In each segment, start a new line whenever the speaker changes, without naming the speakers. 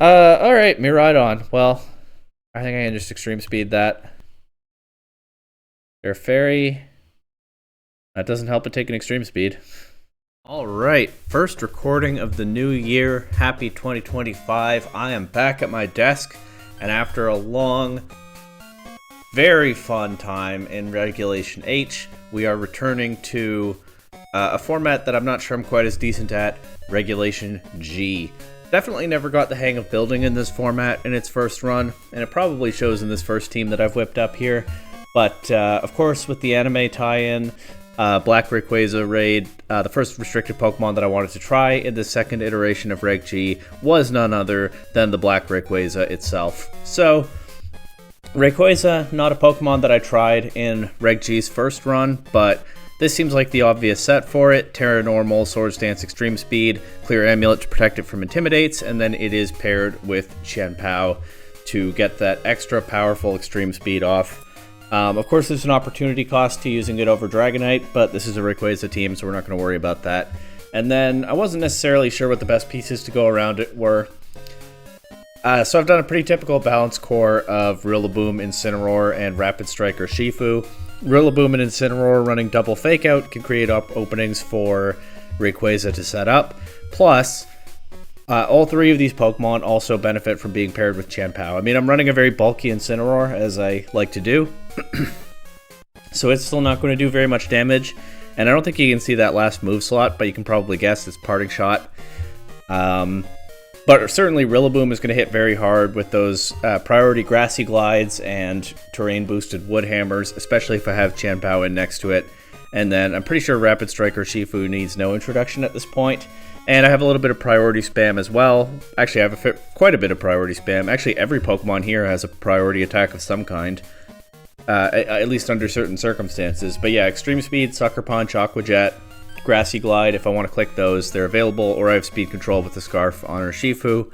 Alright, Miraidon. Well, I think I can just extreme speed that. Air Fairy. That doesn't help it take an extreme speed. Alright, first recording of the new year. Happy 2025. I am back at my desk, and after a long, very fun time in Regulation H, we are returning to a format that I'm not sure I'm quite as decent at, Regulation G. Definitely never got the hang of building in this format in its first run, and it probably shows in this first team that I've whipped up here. But, of course, with the anime tie-in, Black Rayquaza raid, the first restricted Pokemon that I wanted to try in the second iteration of Reg G was none other than the Black Rayquaza itself. So, Rayquaza, not a Pokemon that I tried in Reg G's first run, but this seems like the obvious set for it. Terra Normal, Swords Dance, Extreme Speed, Clear Amulet to protect it from Intimidates, and then it is paired with Chien-Pao to get that extra powerful Extreme Speed off. Of course, there's an opportunity cost to using it over Dragonite, but this is a Rayquaza team, so we're not going to worry about that. And then I wasn't necessarily sure what the best pieces to go around it were. So I've done a pretty typical balance core of Rillaboom, Incineroar, and Rapid Strike or Shifu. Rillaboom and Incineroar running double Fake Out can create up openings for Rayquaza to set up. Plus, all three of these Pokemon also benefit from being paired with Chien-Pao. I mean, I'm running a very bulky Incineroar, as I like to do. So it's still not going to do very much damage. And I don't think you can see that last move slot, but you can probably guess it's Parting Shot. But certainly Rillaboom is going to hit very hard with those priority Grassy Glides and terrain-boosted Wood Hammers, especially if I have Chien-Pao in next to it. And then I'm pretty sure Rapid Strike or Shifu needs no introduction at this point. And I have a little bit of priority spam as well. Actually, I have quite a bit of priority spam. Actually, every Pokemon here has a priority attack of some kind. At least under certain circumstances. But yeah, Extreme Speed, Sucker Punch, Aqua Jet, Grassy Glide, if I want to click those, they're available, or I have Speed Control with the Scarf on Urshifu.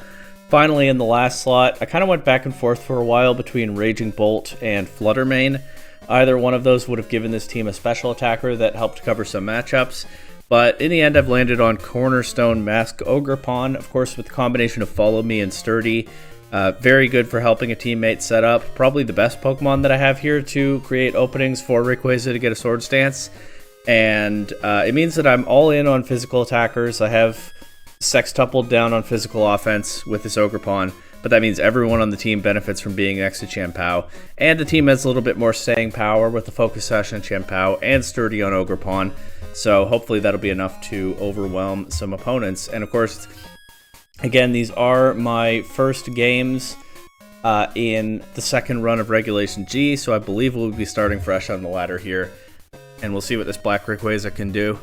Finally, in the last slot, I kind of went back and forth for a while between Raging Bolt and Flutter Mane. Either one of those would have given this team a special attacker that helped cover some matchups, but in the end I've landed on Cornerstone Mask Ogerpon, of course with the combination of Follow Me and Sturdy. Very good for helping a teammate set up. Probably the best Pokemon that I have here to create openings for Rayquaza to get a Swords Dance. And it means that I'm all in on physical attackers. I have sextupled down on physical offense with this Ogerpon, but that means everyone on the team benefits from being next to Chien-Pao. And the team has a little bit more staying power with the Focus Sash on Chien-Pao and Sturdy on Ogerpon. So hopefully that'll be enough to overwhelm some opponents. And of course, again, these are my first games in the second run of Regulation G, so I believe we'll be starting fresh on the ladder here. And we'll see what this Black Rayquaza can do.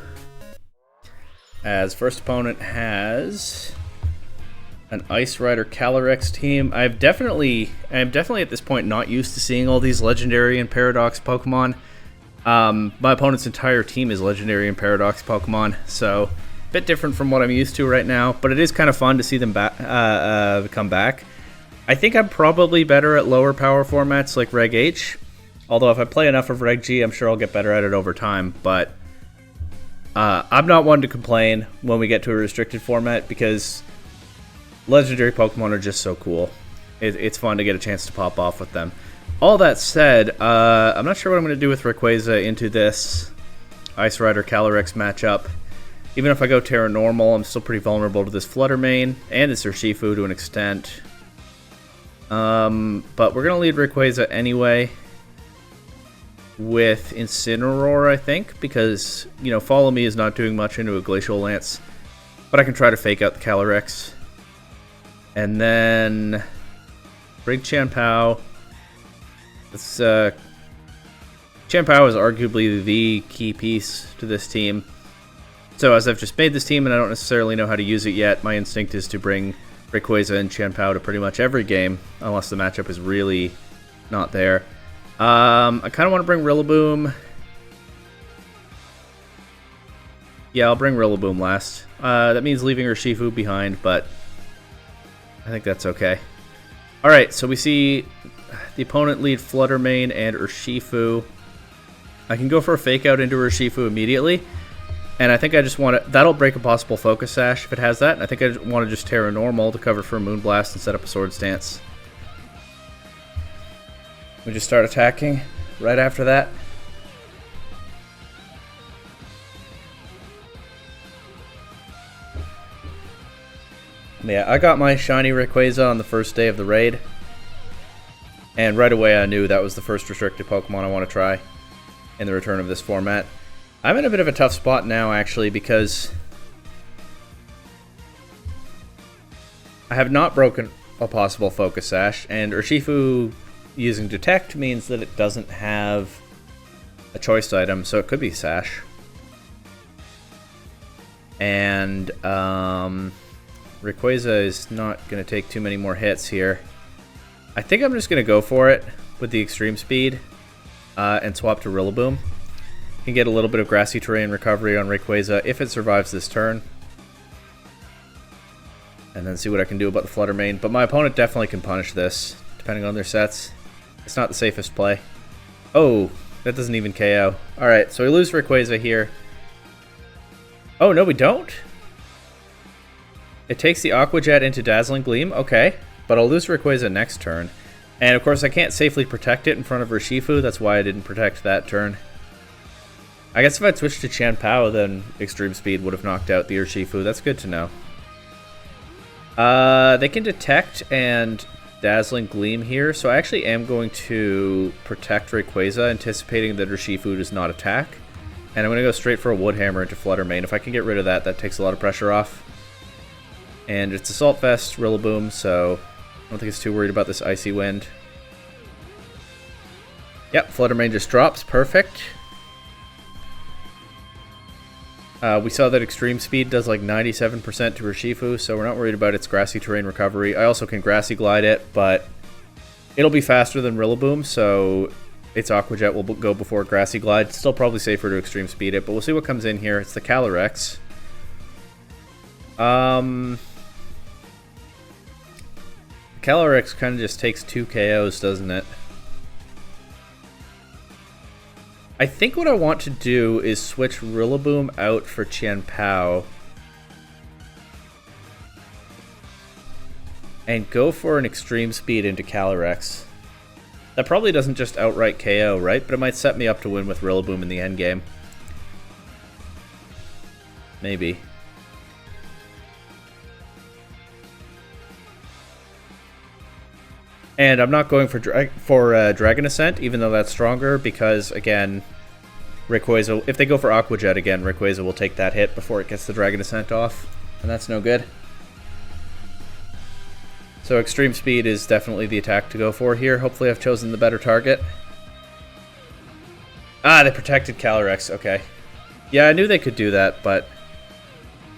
As first opponent has an Ice Rider Calyrex team. I am definitely at this point not used to seeing all these Legendary and Paradox Pokemon. My opponent's entire team is Legendary and Paradox Pokemon, so a bit different from what I'm used to right now, but it is kind of fun to see them come back. I think I'm probably better at lower power formats like Reg H, although if I play enough of Reg G, I'm sure I'll get better at it over time, but I'm not one to complain when we get to a restricted format because Legendary Pokemon are just so cool. It's fun to get a chance to pop off with them. All that said, I'm not sure what I'm going to do with Rayquaza into this Ice Rider Calyrex matchup. Even if I go Terra Normal, I'm still pretty vulnerable to this Flutter Mane and this Urshifu to an extent. But we're going to lead Rayquaza anyway with Incineroar, I think, because, you know, Follow Me is not doing much into a Glacial Lance, but I can try to fake out the Calyrex. And then bring Chien-Pao. Chien-Pao is arguably the key piece to this team. So as I've just made this team and I don't necessarily know how to use it yet, my instinct is to bring Rayquaza and Chien-Pao to pretty much every game, unless the matchup is really not there. I kind of want to bring Rillaboom. Yeah, I'll bring Rillaboom last. That means leaving Urshifu behind, but I think that's okay. Alright, so we see the opponent lead Flutter Mane and Urshifu. I can go for a Fake Out into Urshifu immediately. And I think I just want to... That'll break a possible Focus Sash if it has that. And I think I want to just Terra Normal to cover for a Moonblast and set up a Swords Dance. We just start attacking right after that. Yeah, I got my shiny Rayquaza on the first day of the raid. And right away I knew that was the first restricted Pokemon I want to try in the return of this format. I'm in a bit of a tough spot now, actually, because I have not broken a possible Focus Sash, and Urshifu using Detect means that it doesn't have a choice item, so it could be Sash. And Rayquaza is not going to take too many more hits here. I think I'm just going to go for it with the Extreme Speed and swap to Rillaboom. Can get a little bit of Grassy Terrain recovery on Rayquaza if it survives this turn. And then see what I can do about the Flutter Mane. But my opponent definitely can punish this, depending on their sets. It's not the safest play. Oh, that doesn't even KO. Alright, so we lose Rayquaza here. Oh, no we don't? It takes the Aqua Jet into Dazzling Gleam, okay. But I'll lose Rayquaza next turn. And of course I can't safely protect it in front of Urshifu, that's why I didn't protect that turn. I guess if I'd switched to Chien-Pao, then Extreme Speed would have knocked out the Urshifu. That's good to know. They can Detect and Dazzling Gleam here, so I actually am going to protect Rayquaza, anticipating that Urshifu does not attack. And I'm going to go straight for a Wood Hammer into Flutter Mane. If I can get rid of that, that takes a lot of pressure off. And it's Assault Vest, Rillaboom, so I don't think it's too worried about this Icy Wind. Yep, Flutter Mane just drops. Perfect. We saw that Extreme Speed does like 97% to Urshifu, so we're not worried about its Grassy Terrain recovery. I also can Grassy Glide it, but it'll be faster than Rillaboom, so its Aqua Jet will go before Grassy Glide. Still probably safer to Extreme Speed it, but we'll see what comes in here. It's the Calyrex. Calyrex kind of just takes 2 KOs, doesn't it? I think what I want to do is switch Rillaboom out for Chien-Pao and go for an Extreme Speed into Calyrex. That probably doesn't just outright KO, right? But it might set me up to win with Rillaboom in the endgame. Maybe. And I'm not going for Dragon Ascent, even though that's stronger, because, again, Rayquaza, if they go for Aqua Jet again, Rayquaza will take that hit before it gets the Dragon Ascent off, and that's no good. So Extreme Speed is definitely the attack to go for here. Hopefully I've chosen the better target. Ah, they protected Calyrex, okay. Yeah, I knew they could do that, but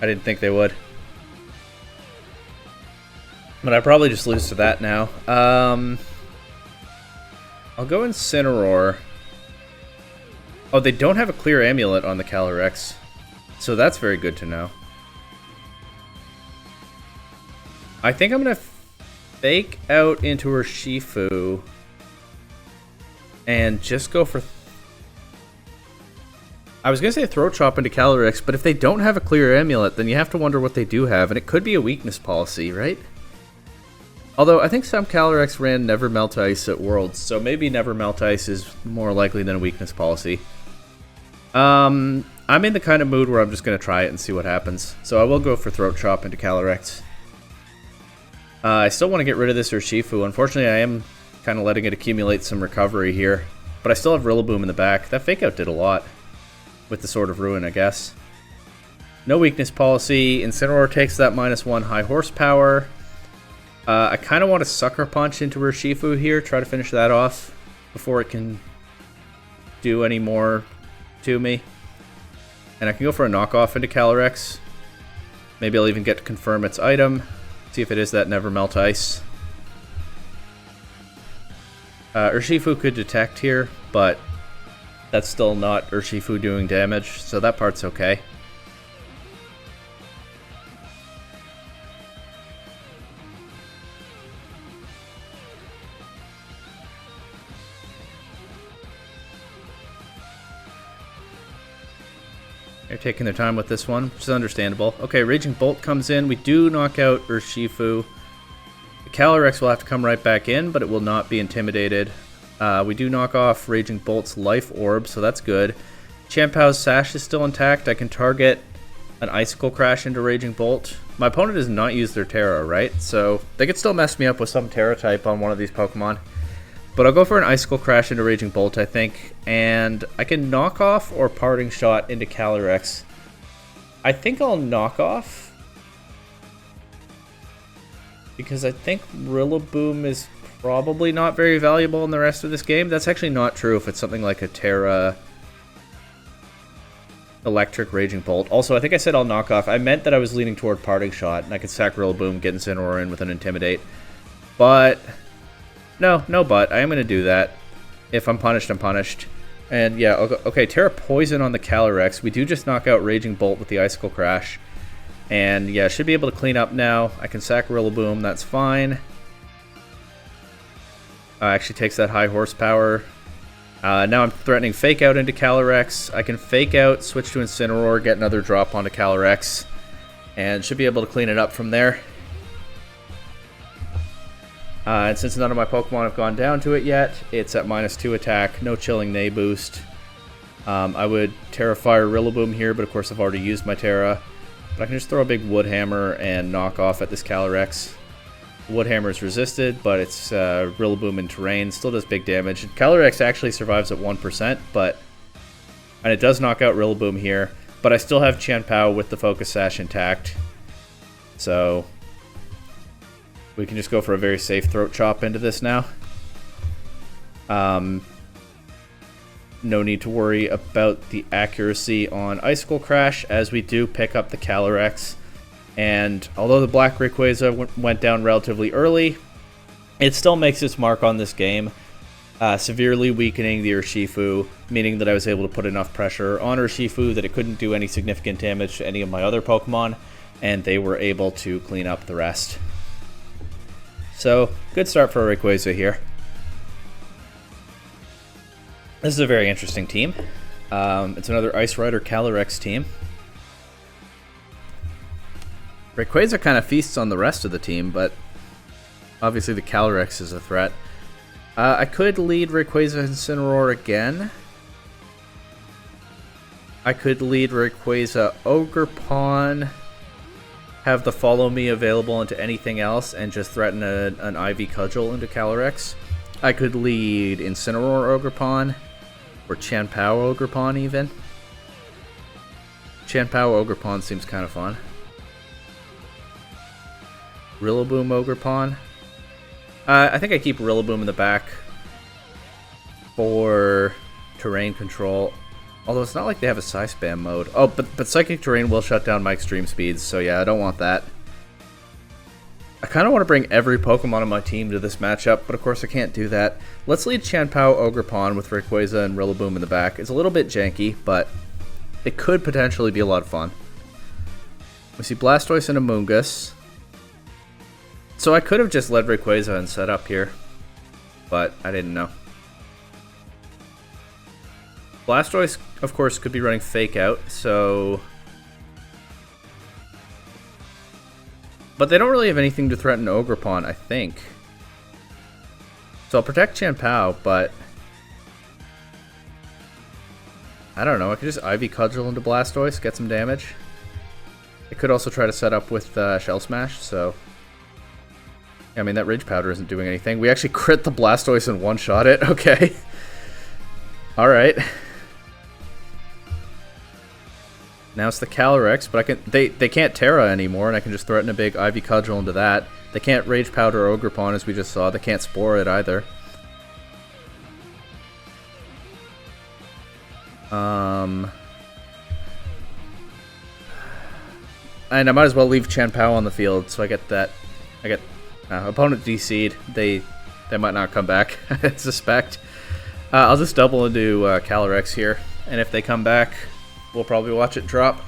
I didn't think they would. But I probably just lose to that now. I'll go Incineroar. Oh, they don't have a clear amulet on the Calyrex, so that's very good to know. I think I'm going to fake out into Urshifu and just go for... I was going to say Throat Chop into Calyrex, but if they don't have a clear amulet, then you have to wonder what they do have, and it could be a weakness policy, right? Although, I think some Calyrex ran Never Melt Ice at Worlds, so maybe Never Melt Ice is more likely than a weakness policy. I'm in the kind of mood where I'm just going to try it and see what happens. So I will go for Throat Chop into Calyrex. I still want to get rid of this Urshifu. Unfortunately, I am kind of letting it accumulate some recovery here. But I still have Rillaboom in the back. That Fake Out did a lot with the Sword of Ruin, I guess. No weakness policy. Incineroar takes that -1 high horsepower. I kind of want to Sucker Punch into Urshifu here, try to finish that off before it can do any more to me. And I can go for a knockoff into Calyrex. Maybe I'll even get to confirm its item, see if it is that Never Melt Ice. Urshifu could Detect here, but that's still not Urshifu doing damage, so that part's okay. They're taking their time with this one, which is understandable. Okay, Raging Bolt comes in. We do knock out Urshifu. The Calyrex will have to come right back in, but it will not be intimidated. We do knock off Raging Bolt's Life Orb, so that's good. Champow's Sash is still intact. I can target an Icicle Crash into Raging Bolt. My opponent does not use their Terra, right? So they could still mess me up with some Terra type on one of these Pokemon. But I'll go for an Icicle Crash into Raging Bolt, I think. And I can knock off or Parting Shot into Calyrex. I think I'll knock off, because I think Rillaboom is probably not very valuable in the rest of this game. That's actually not true if it's something like a Terra Electric Raging Bolt. Also, I think I said I'll knock off. I meant that I was leaning toward Parting Shot, and I could sack Rillaboom, get Incineroar in with an Intimidate. But no but. I am going to do that. If I'm punished, I'm punished. And yeah, okay, Terra Poison on the Calyrex. We do just knock out Raging Bolt with the Icicle Crash. And yeah, should be able to clean up now. I can sack Rillaboom, that's fine. Actually takes that high horsepower. Now I'm threatening Fake Out into Calyrex. I can Fake Out, switch to Incineroar, get another drop onto Calyrex, and should be able to clean it up from there. And since none of my Pokemon have gone down to it yet, it's at -2 attack, no Chilling Neigh boost. I would Terra Fire Rillaboom here, but of course I've already used my Terra. But I can just throw a big Wood Hammer and knock off at this Calyrex. Wood Hammer is resisted, but it's Rillaboom in terrain. Still does big damage. Calyrex actually survives at 1%, and it does knock out Rillaboom here. But I still have Chanpao with the Focus Sash intact. So we can just go for a very safe Throat Chop into this now. No need to worry about the accuracy on Icicle Crash, as we do pick up the Calyrex. And although the Black Rayquaza went down relatively early, it still makes its mark on this game, severely weakening the Urshifu, meaning that I was able to put enough pressure on Urshifu that it couldn't do any significant damage to any of my other Pokemon, and they were able to clean up the rest. So, good start for Rayquaza here. This is a very interesting team. It's another Ice Rider Calyrex team. Rayquaza kind of feasts on the rest of the team, but obviously the Calyrex is a threat. I could lead Rayquaza Incineroar again. I could lead Rayquaza Ogerpon, have the Follow Me available into anything else, and just threaten an Ivy Cudgel into Calyrex. I could lead Incineroar Ogerpon, or Chanpao Ogerpon even. Chanpao Ogerpon seems kind of fun. Rillaboom Ogerpon. I think I keep Rillaboom in the back for terrain control. Although it's not like they have a Psy Spam mode. Oh, but Psychic Terrain will shut down my extreme speeds, so yeah, I don't want that. I kind of want to bring every Pokemon on my team to this matchup, but of course I can't do that. Let's lead Chanpao Ogerpon with Rayquaza and Rillaboom in the back. It's a little bit janky, but it could potentially be a lot of fun. We see Blastoise and Amoonguss. So I could have just led Rayquaza and set up here, but I didn't know. Blastoise, of course, could be running Fake Out, so... But they don't really have anything to threaten Ogerpon, I think. So I'll protect Chanpao, but... I don't know, I could just Ivy Cudgel into Blastoise, get some damage. I could also try to set up with Shell Smash, so... I mean, that Ridge Powder isn't doing anything. We actually crit the Blastoise and one-shot it. Okay. Alright. Now it's the Calyrex, but I can they can't Terra anymore, and I can just threaten a big Ivy Cudgel into that. They can't Rage Powder Ogerpon, as we just saw. They can't Spore it either. And I might as well leave Chanpao on the field, so I get that. I get opponent DC'd. They might not come back, I suspect. I'll just double into Calyrex here, and if they come back, we'll probably watch it drop.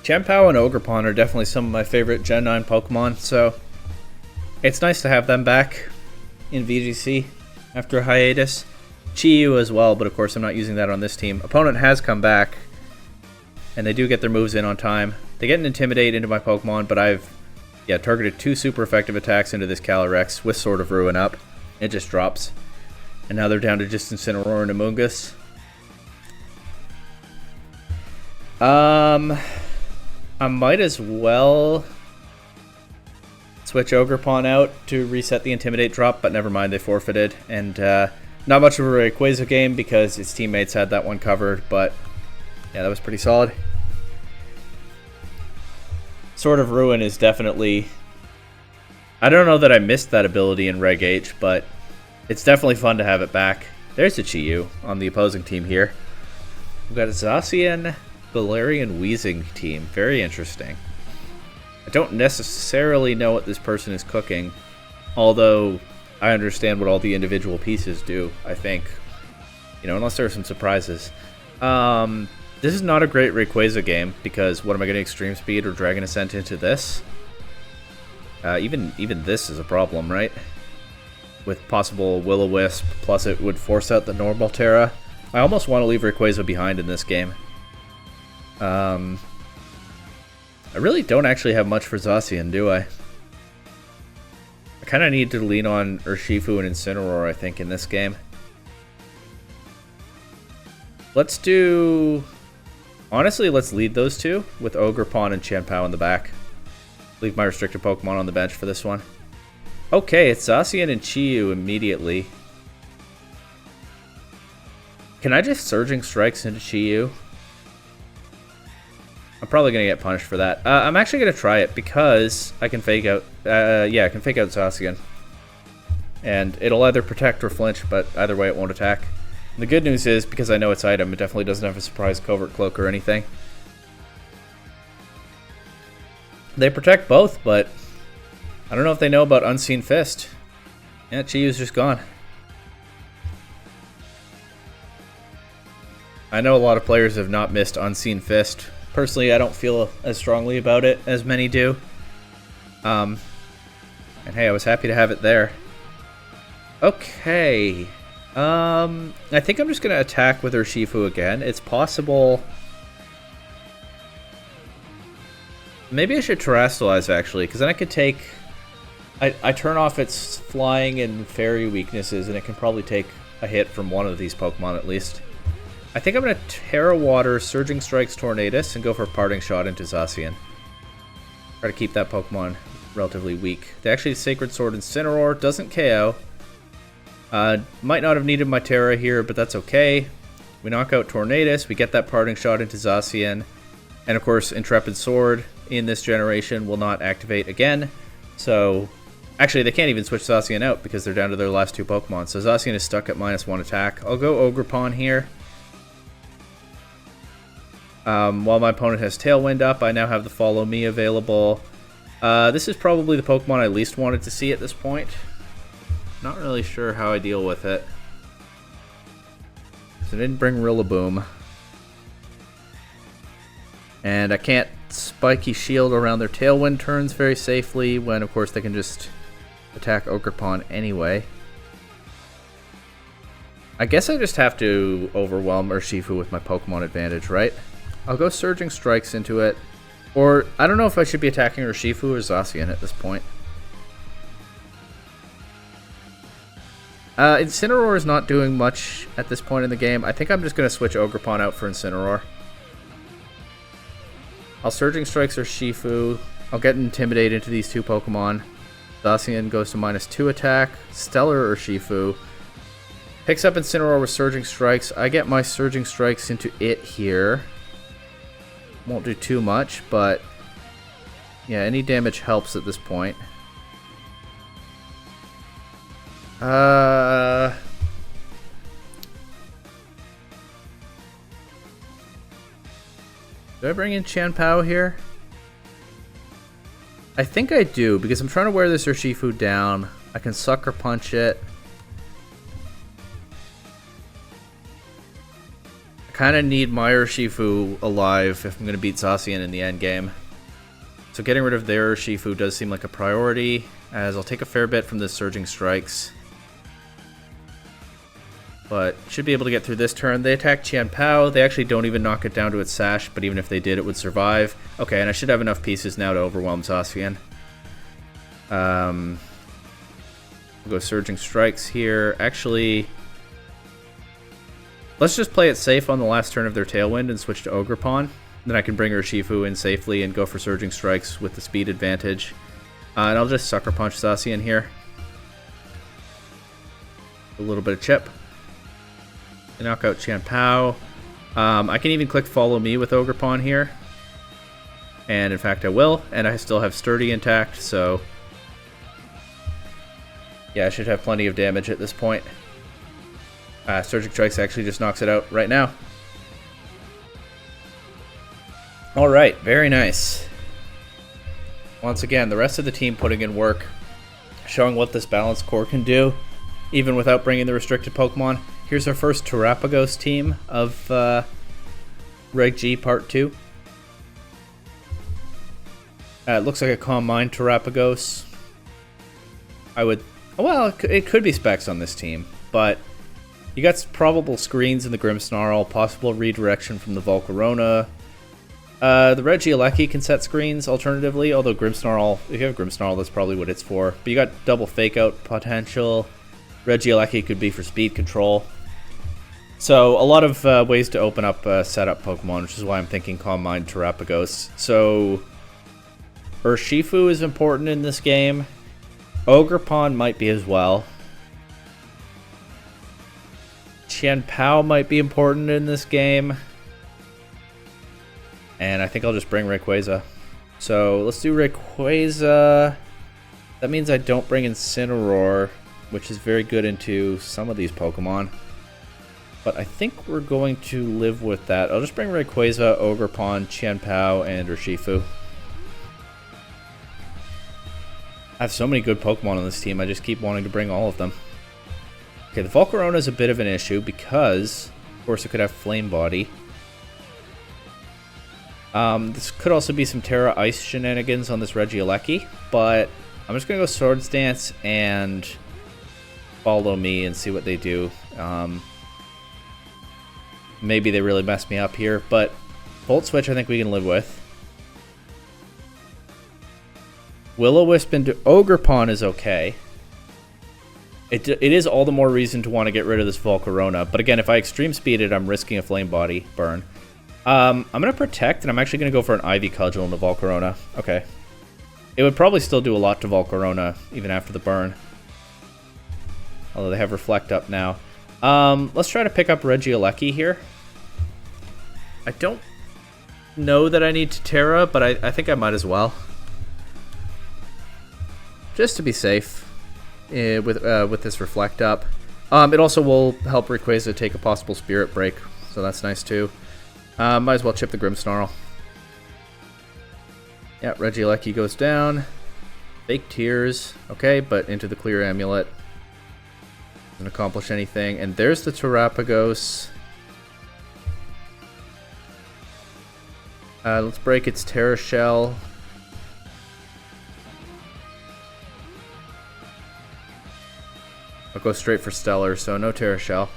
Chanpao and Ogerpon are definitely some of my favorite Gen 9 Pokemon, so it's nice to have them back in VGC. after a hiatus. Chi-Yu as well, but of course I'm not using that on this team. Opponent has come back, and they do get their moves in on time. They get an Intimidate into my Pokemon, but I've targeted 2 super effective attacks into this Calyrex with Sword of Ruin up. It just drops. And now they're down to just Incineroar and Amoonguss. I might as well switch Ogerpon out to reset the Intimidate drop, but never mind, they forfeited. And not much of a Rayquaza game because its teammates had that one covered, but yeah, that was pretty solid. Sword of Ruin is definitely... I don't know that I missed that ability in Reg H, but it's definitely fun to have it back. There's a Chi-Yu on the opposing team here. We've got a Zacian, Galarian, Weezing team. Very interesting. I don't necessarily know what this person is cooking, although I understand what all the individual pieces do, I think. You know, unless there are some surprises. This is not a great Rayquaza game, because what am I getting, Extreme Speed or Dragon Ascent into this? Even this is a problem, right? With possible Will-O-Wisp, plus it would force out the normal Terra. I almost want to leave Rayquaza behind in this game. I really don't actually have much for Zacian, do I? I kind of need to lean on Urshifu and Incineroar, I think, in this game. Let's do... Honestly, let's lead those two with Ogerpon and Chien-Pao in the back. Leave my restricted Pokemon on the bench for this one. Okay, it's Zacian and Chi-Yu immediately. Can I just Surging Strikes into Chi-Yu? I'm probably going to get punished for that. I'm actually going to try it because I can fake out... I can fake out Zacian. And it'll either protect or flinch, but either way it won't attack. And the good news is, because I know its item, it definitely doesn't have a surprise Covert Cloak or anything. They protect both, but I don't know if they know about Unseen Fist. Yeah, Chi-Yu's just gone. I know a lot of players have not missed Unseen Fist. Personally, I don't feel as strongly about it as many do. And hey, I was happy to have it there. Okay. I think I'm just going to attack with Urshifu again. It's possible... Maybe I should Terrestrialize, actually, because then I could take... I turn off its flying and fairy weaknesses, and it can probably take a hit from one of these Pokemon at least. I think I'm going to Terra Water, Surging Strikes, Tornadus, and go for Parting Shot into Zacian. Try to keep that Pokemon relatively weak. They actually Sacred Sword Incineroar, doesn't KO. Might not have needed my Terra here, but that's okay. We knock out Tornadus, we get that Parting Shot into Zacian, and of course Intrepid Sword in this generation will not activate again. So, actually they can't even switch Zacian out because they're down to their last 2 Pokemon. So Zacian is stuck at -1 attack. I'll go Ogerpon here. While my opponent has Tailwind up, I now have the Follow Me available. This is probably the Pokemon I least wanted to see at this point. Not really sure how I deal with it. So I didn't bring Rillaboom. And I can't Spiky Shield around their Tailwind turns very safely when, of course, they can just attack Ogerpon anyway. I guess I just have to overwhelm Urshifu with my Pokemon advantage, right? I'll go Surging Strikes into it. Or, I don't know if I should be attacking Urshifu or Zacian at this point. Incineroar is not doing much at this point in the game. I think I'm just going to switch Ogerpon out for Incineroar. I'll Surging Strikes Urshifu. I'll get Intimidate into these 2 Pokemon. Zacian goes to -2 attack. Stellar Urshifu. Picks up Incineroar with Surging Strikes. I get my Surging Strikes into it here. Won't do too much, but yeah, any damage helps at this point. Do I bring in Chien-Pao here? I think I do, because I'm trying to wear this Urshifu down. I can Sucker Punch it. I kind of need my Urshifu alive if I'm going to beat Zacian in the end game. So getting rid of their Urshifu does seem like a priority, as I'll take a fair bit from the Surging Strikes. but should be able to get through this turn. They attack Chien-Pao. They actually don't even knock it down to its sash, but even if they did, it would survive. Okay, and I should have enough pieces now to overwhelm Zacian. We'll go Surging Strikes here. Actually, let's just play it safe on the last turn of their Tailwind and switch to Ogerpon. Then I can bring Urshifu in safely and go for Surging Strikes with the speed advantage. And I'll just Sucker Punch Zacian here. A little bit of chip. Knock out Chien-Pao. I can even click Follow Me with Ogerpon here. And in fact I will. And I still have Sturdy intact, so... yeah, I should have plenty of damage at this point. Surging Strikes actually just knocks it out right now. Alright, very nice. Once again, the rest of the team putting in work, showing what this balanced core can do, even without bringing the restricted Pokemon. Here's our first Terapagos team of Reg G Part 2. It looks like a Calm Mind Terapagos. Well, it could be specs on this team, but you got probable screens in the Grimmsnarl, possible redirection from the Volcarona. The Regieleki can set screens alternatively, although Grimmsnarl, if you have Grimmsnarl, that's probably what it's for. But you got double fake out potential. Regieleki could be for speed control. So a lot of ways to open up setup Pokemon, which is why I'm thinking Calm Mind Terapagos. So Urshifu is important in this game. Ogerpon might be as well. Chien-Pao might be important in this game. And I think I'll just bring Rayquaza. So let's do Rayquaza. That means I don't bring Incineroar, which is very good into some of these Pokemon. But I think we're going to live with that. I'll just bring Rayquaza, Ogerpon, Chien-Pao, and Urshifu. I have so many good Pokemon on this team, I just keep wanting to bring all of them. Okay, the Volcarona is a bit of an issue because, of course, it could have Flame Body. This could also be some Terra Ice shenanigans on this Regieleki, but I'm just going to go Swords Dance and Follow Me and see what they do. Maybe they really mess me up here, but Volt Switch I think we can live with. Will-O-Wisp into Ogerpon is okay. It is all the more reason to want to get rid of this Volcarona, but again, if I Extreme Speed it, I'm risking a Flame Body burn. I'm going to Protect, and I'm actually going to go for an Ivy Cudgel into Volcarona. Okay. It would probably still do a lot to Volcarona, even after the burn. Although they have Reflect up now. Let's try to pick up Regieleki here. I don't know that I need to Terra, but I think I might as well. Just to be safe with this Reflect up. It also will help Rayquaza take a possible Spirit Break, so that's nice too. Might as well chip the Grimmsnarl. Yeah, Regieleki goes down. Fake Tears. Okay, but into the Clear Amulet. Doesn't accomplish anything. And there's the Terapagos. Let's break its Terra Shell. I'll go straight for Stellar, so no Terra Shell.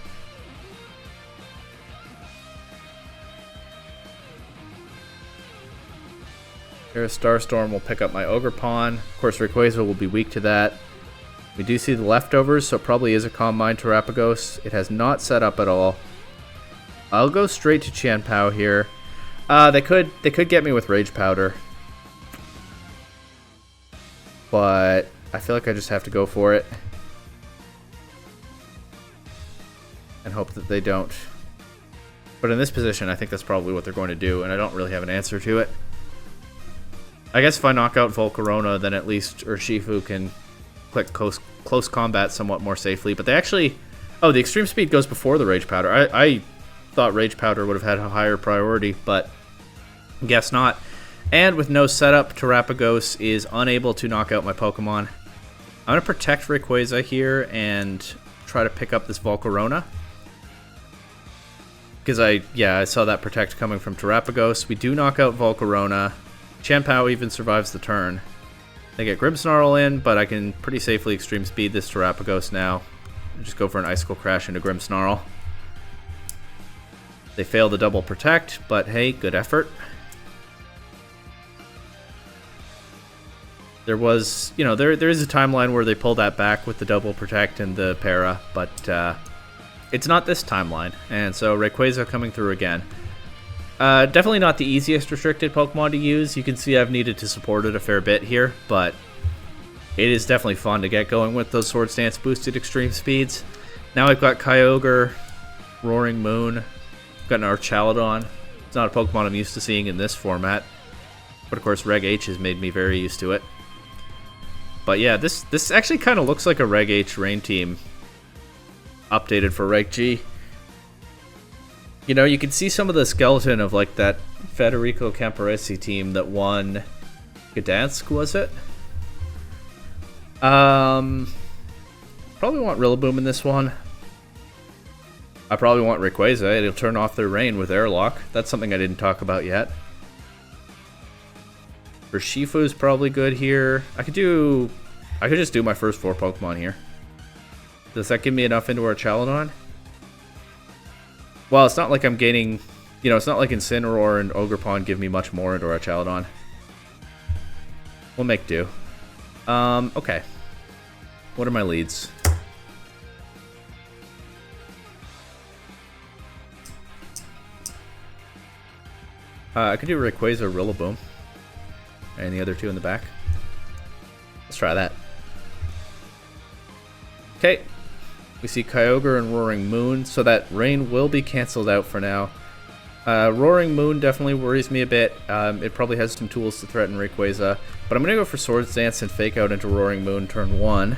Terra Starstorm will pick up my Ogerpon. Of course, Rayquaza will be weak to that. We do see the leftovers, so it probably is a Calm Mind Terapagos. It has not set up at all. I'll go straight to Chien-Pao here. They could get me with Rage Powder. But I feel like I just have to go for it. And hope that they don't. But in this position, I think that's probably what they're going to do, and I don't really have an answer to it. I guess if I knock out Volcarona, then at least Urshifu can click close combat somewhat more safely. But they actually... Oh, the Extreme Speed goes before the Rage Powder. I thought Rage Powder would have had a higher priority, but guess not. And with no setup, Terapagos is unable to knock out my Pokemon. I'm going to protect Rayquaza here and try to pick up this Volcarona. Because I saw that Protect coming from Terapagos. We do knock out Volcarona. Chien-Pao even survives the turn. They get Grimmsnarl in, but I can pretty safely Extreme Speed this Terapagos now. Just go for an Icicle Crash into Grimmsnarl. They fail the double protect, but hey, good effort. There was, you know, there is a timeline where they pull that back with the double protect and the para, but it's not this timeline. And so Rayquaza coming through again. Definitely not the easiest restricted Pokemon to use. You can see I've needed to support it a fair bit here, but it is definitely fun to get going with those Swords Dance boosted extreme speeds. Now I've got Kyogre, Roaring Moon, got an Archaludon. It's not a Pokemon I'm used to seeing in this format, but of course Reg H has made me very used to it. But yeah, this actually kind of looks like a Reg H Rain Team updated for Reg G. You know, you can see some of the skeleton of like that Federico Camporesi team that won Gdansk, was it? Probably want Rillaboom in this one. I probably want Rayquaza. It'll turn off their rain with Airlock. That's something I didn't talk about yet. Urshifu's probably good here. I could just do my first 4 Pokemon here. Does that give me enough into Archaludon? Well, it's not like I'm gaining, you know, it's not like Incineroar and Ogerpon give me much more into Archaludon. We'll make do. Okay. What are my leads? I could do Rayquaza, Rillaboom. And the other 2 in the back. Let's try that. Okay. We see Kyogre and Roaring Moon, so that rain will be cancelled out for now. Roaring Moon definitely worries me a bit. It probably has some tools to threaten Rayquaza, but I'm going to go for Swords Dance and Fake Out into Roaring Moon turn 1.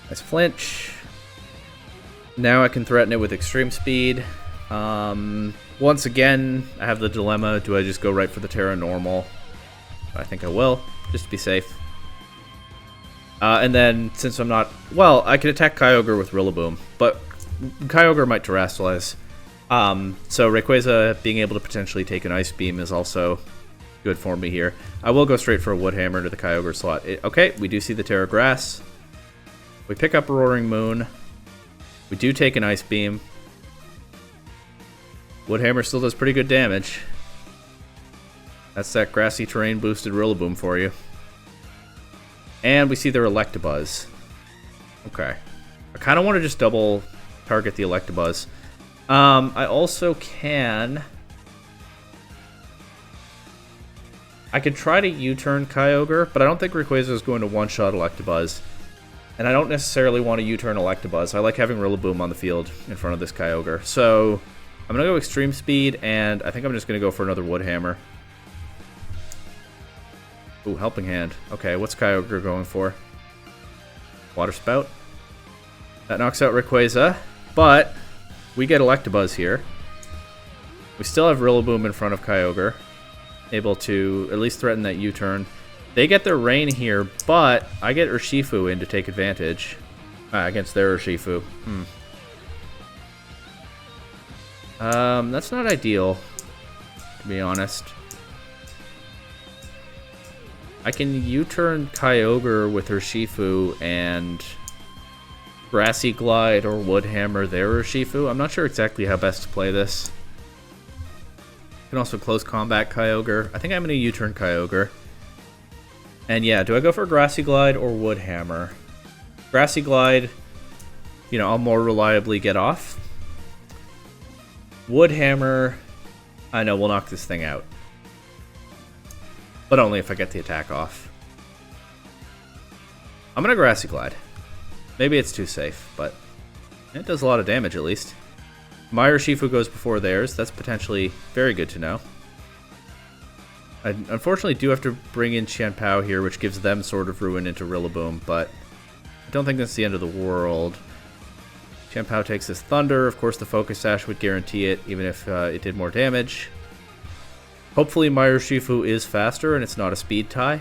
Nice flinch. Now I can threaten it with Extreme Speed. Once again, I have the dilemma, do I just go right for the Terra Normal? I think I will, just to be safe. And then, since I'm not... Well, I could attack Kyogre with Rillaboom, but Kyogre might Terrastallize. So Rayquaza being able to potentially take an Ice Beam is also good for me here. I will go straight for a Wood Hammer to the Kyogre slot. Okay, we do see the Terra Grass. We pick up Roaring Moon. We do take an Ice Beam. Wood Hammer still does pretty good damage. That's that grassy terrain boosted Rillaboom for you. And we see their Electabuzz. Okay. I kind of want to just double target the Electabuzz. I also can... I could try to U-turn Kyogre, but I don't think Rayquaza is going to one-shot Electabuzz. And I don't necessarily want to U-turn Electabuzz. I like having Rillaboom on the field in front of this Kyogre. So I'm going to go Extreme Speed, and I think I'm just going to go for another Wood Hammer. Ooh, Helping Hand. Okay, what's Kyogre going for? Water Spout. That knocks out Rayquaza, but we get Electabuzz here. We still have Rillaboom in front of Kyogre, able to at least threaten that U-turn. They get their Rain here, but I get Urshifu in to take advantage against their Urshifu. That's not ideal, to be honest. I can U-turn Kyogre with Urshifu and Grassy Glide or Wood Hammer their Urshifu. I'm not sure exactly how best to play this. You can also Close Combat Kyogre. I think I'm going to U-turn Kyogre. And yeah, do I go for Grassy Glide or Wood Hammer? Grassy Glide, you know, I'll more reliably get off. Wood Hammer, I know we'll knock this thing out. But only if I get the attack off. I'm going to Grassy Glide. Maybe it's too safe, but it does a lot of damage at least. My Urshifu goes before theirs. That's potentially very good to know. I unfortunately do have to bring in Qianpao here, which gives them Sword of Ruin into Rillaboom, but I don't think that's the end of the world. Qianpao takes this Thunder. Of course, the Focus Sash would guarantee it, even if it did more damage. Hopefully my Urshifu is faster and it's not a speed tie.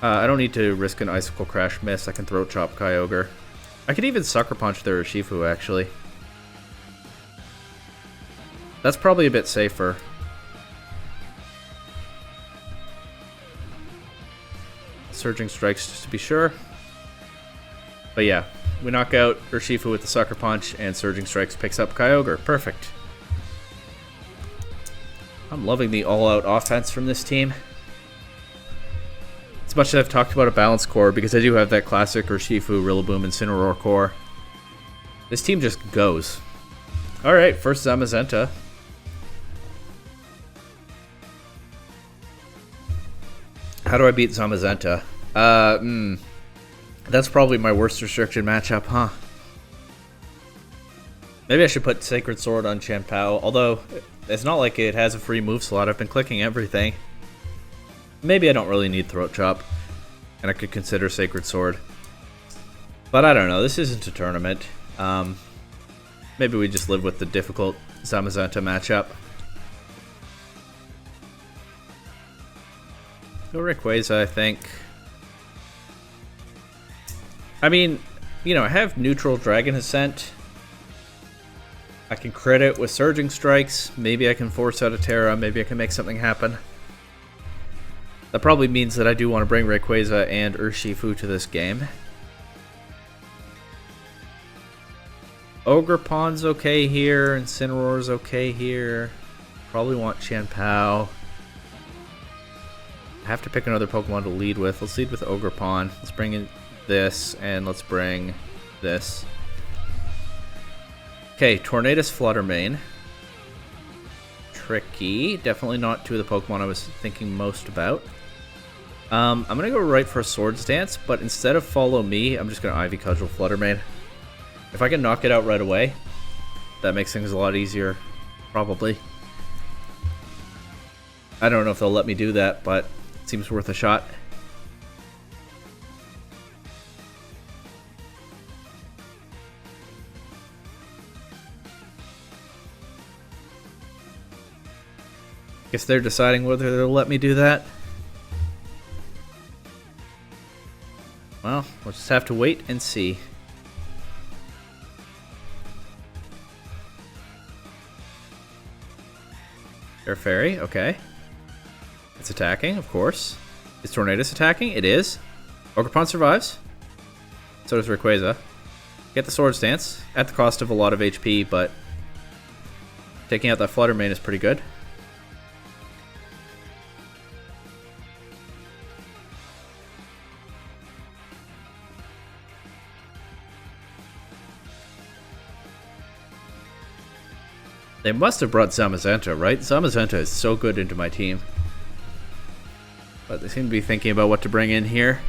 I don't need to risk an Icicle Crash miss. I can Throat Chop Kyogre. I could even Sucker Punch their Urshifu, actually. That's probably a bit safer. Surging Strikes just to be sure. But yeah, we knock out Urshifu with the Sucker Punch, and Surging Strikes picks up Kyogre. Perfect. I'm loving the all-out offense from this team. As much as I've talked about a balanced core, because I do have that classic Urshifu, Rillaboom, and Incineroar core, this team just goes. Alright, first Zamazenta. How do I beat Zamazenta? That's probably my worst restriction matchup, huh? Maybe I should put Sacred Sword on Chien-Pao, although it's not like it has a free move slot. I've been clicking everything. Maybe I don't really need Throat Chop, and I could consider Sacred Sword. But I don't know, this isn't a tournament. Maybe we just live with the difficult Zamazenta matchup. Go Rayquaza, I think. I mean, you know, I have neutral Dragon Ascent. I can crit it with Surging Strikes. Maybe I can force out a Terra. Maybe I can make something happen. That probably means that I do want to bring Rayquaza and Urshifu to this game. Ogerpon's okay here. Incineroar's okay here. Probably want Chien-Pao. I have to pick another Pokemon to lead with. Let's lead with Ogerpon. Let's bring in this, and let's bring this. Okay, Tornadus, Fluttermane. Tricky. Definitely not two of the Pokemon I was thinking most about. I'm going to go right for a Swords Dance, but instead of Follow Me, I'm just going to Ivy Cudgel Fluttermane. If I can knock it out right away, that makes things a lot easier, probably. I don't know if they'll let me do that, but it seems worth a shot. Guess they're deciding whether they'll let me do that. Well, we'll just have to wait and see. Air Fairy, okay. It's attacking, of course. Is Tornadus attacking? It is. Ogerpon survives. So does Rayquaza. Get the Swords Dance at the cost of a lot of HP, but taking out that Fluttermane is pretty good. They must have brought Zamazenta, right? Zamazenta is so good into my team. But they seem to be thinking about what to bring in here.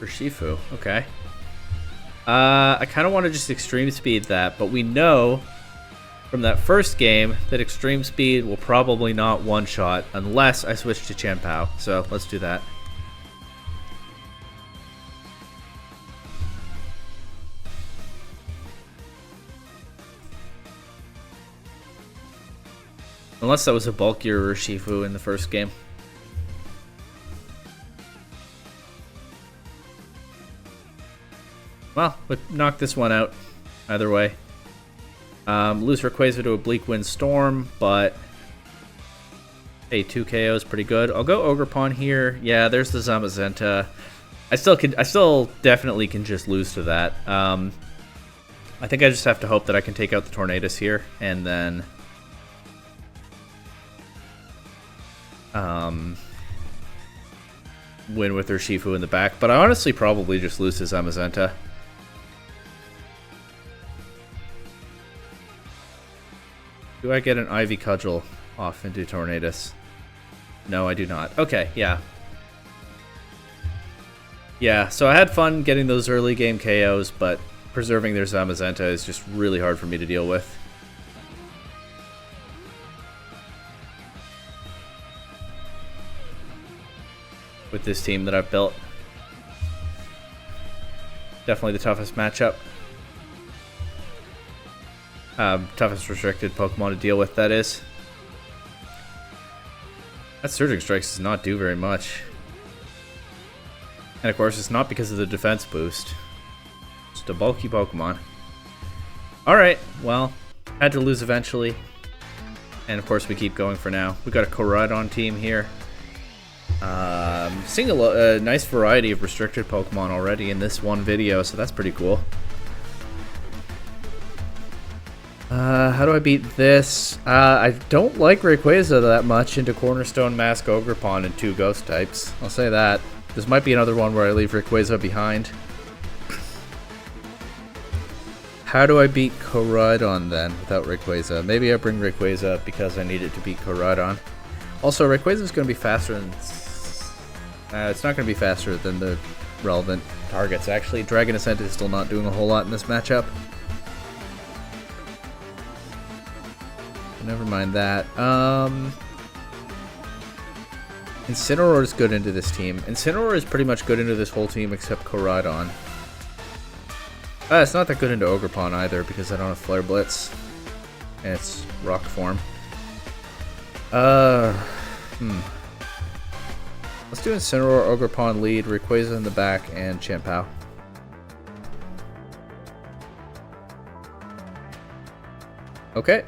Urshifu, okay. I kind of want to just Extreme Speed that, but we know from that first game that Extreme Speed will probably not one-shot unless I switch to Chien-Pao. So let's do that. Unless that was a bulkier Urshifu in the first game. Well, we'll knock this one out either way. Lose Rayquaza to a Bleak Wind Storm, but hey, 2 KO is pretty good. I'll go Ogerpon here. Yeah, there's the Zamazenta. I still definitely can just lose to that. I think I just have to hope that I can take out the Tornadus here, and then win with Urshifu in the back. But I honestly probably just lose to Zamazenta. Do I get an Ivy Cudgel off into Tornadus? No, I do not. Okay, yeah. Yeah, so I had fun getting those early game KOs, but preserving their Zamazenta is just really hard for me to deal with. With this team that I've built. Definitely the toughest matchup. Toughest restricted Pokemon to deal with, that is. That Surging Strikes does not do very much. And of course, it's not because of the defense boost. It's Just a bulky Pokemon. Alright, well, had to lose eventually. And of course we keep going for now. We got a Koraidon team here. Seeing a nice variety of restricted Pokemon already in this one video, so that's pretty cool. How do I beat this? I don't like Rayquaza that much into Cornerstone, Mask, Ogerpon, and 2 Ghost types. I'll say that. This might be another one where I leave Rayquaza behind. How do I beat Koraidon then without Rayquaza? Maybe I bring Rayquaza because I need it to beat Koraidon. Also, Rayquaza is going to be faster than... it's not going to be faster than the relevant targets. Actually, Dragon Ascent is still not doing a whole lot in this matchup. Never mind that. Incineroar is good into this team. Incineroar is pretty much good into this whole team except Koraidon. It's not that good into Ogerpon either because I don't have Flare Blitz. And it's rock form. Let's do Incineroar, Ogerpon lead, Rayquaza in the back, and Champao. Okay.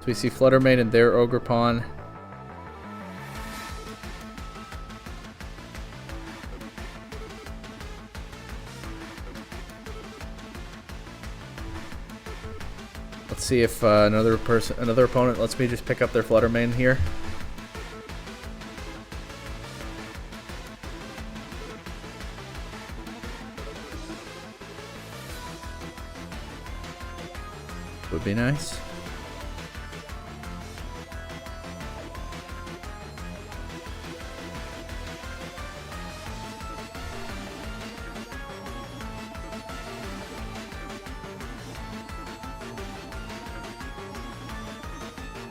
So we see Fluttermane and their Ogerpon. Let's see if another opponent lets me just pick up their Fluttermane here. Would be nice.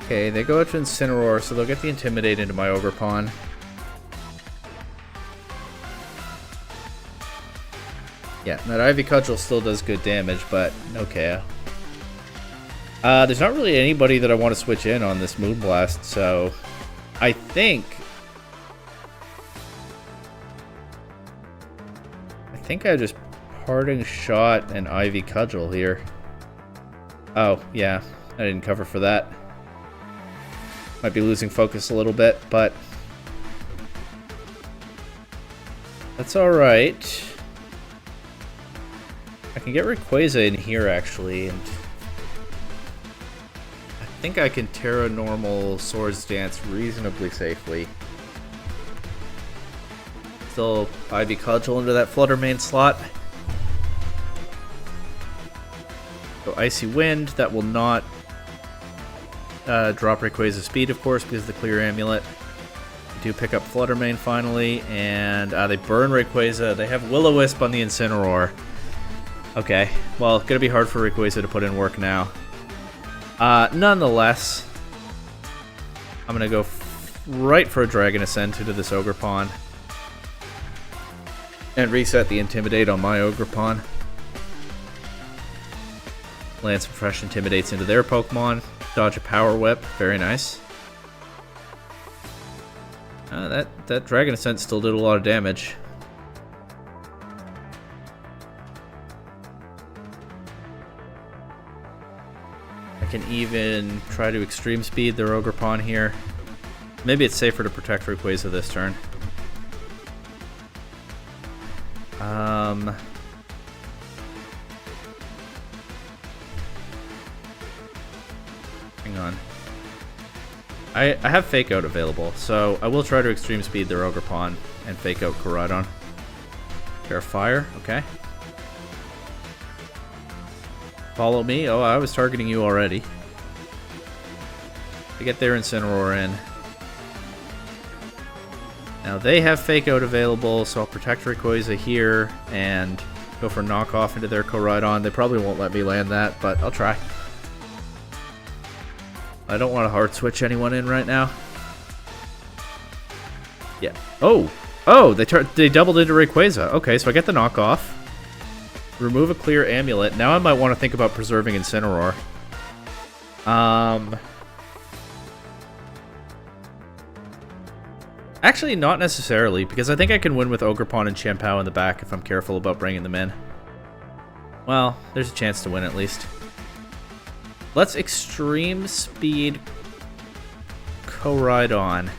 Okay, they go out to Incineroar, so they'll get the Intimidate into my Ogerpon. Yeah, that Ivy Cudgel still does good damage, but no KO. There's not really anybody that I want to switch in on this Moonblast, so I think I just Parting Shot and Ivy Cudgel here. Oh, yeah, I didn't cover for that. Might be losing focus a little bit, but that's alright. I can get Rayquaza in here, actually, and I think I can Terra Normal Swords Dance reasonably safely. Still Ivy Cudgel into that Fluttermane slot. So Icy Wind, that will not drop Rayquaza's speed, of course, because of the Clear Amulet. We do pick up Fluttermane finally, and they burn Rayquaza. They have Will-O-Wisp on the Incineroar. Okay, well, gonna be hard for Rayquaza to put in work now. Nonetheless, I'm gonna go right for a Dragon Ascent into this Ogerpon. And reset the Intimidate on my Ogerpon. Land some fresh Intimidates into their Pokemon. Dodge a Power Whip. Very nice. That Dragon Ascent still did a lot of damage. I can even try to Extreme Speed their Ogerpon here. Maybe it's safer to protect Rayquaza this turn. Hang on. I have Fake Out available, so I will try to Extreme Speed their Ogerpon and Fake Out Koraidon. Fair Fire, okay. Follow me? Oh, I was targeting you already. I get their Incineroar in. Now they have Fake Out available, so I'll protect Rayquaza here and go for Knockoff into their Koraidon. They probably won't let me land that, but I'll try. I don't want to hard switch anyone in right now. Yeah. Oh! Oh! They doubled into Rayquaza. Okay, so I get the Knockoff. Remove a Clear Amulet. Now I might want to think about preserving Incineroar. Actually, not necessarily, because I think I can win with Ogerpon and Champao in the back if I'm careful about bringing them in. Well, there's a chance to win at least. Let's Extreme Speed Koraidon.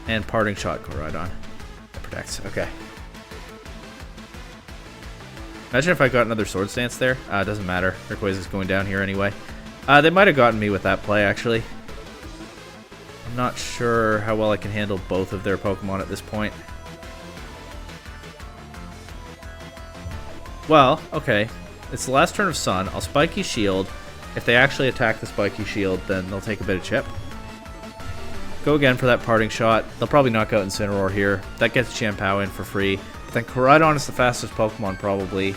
And Parting Shot Koraidon. That protects. Okay. Imagine if I got another Swords Dance there. It doesn't matter. Rayquaza's going down here anyway. They might have gotten me with that play, actually. I'm not sure how well I can handle both of their Pokemon at this point. Well, okay. It's the last turn of Sun. I'll Spiky Shield. If they actually attack the Spiky Shield, then they'll take a bit of chip. Go again for that Parting Shot. They'll probably knock out Incineroar here. That gets Chien-Pao in for free. But then Koraidon is the fastest Pokemon, probably.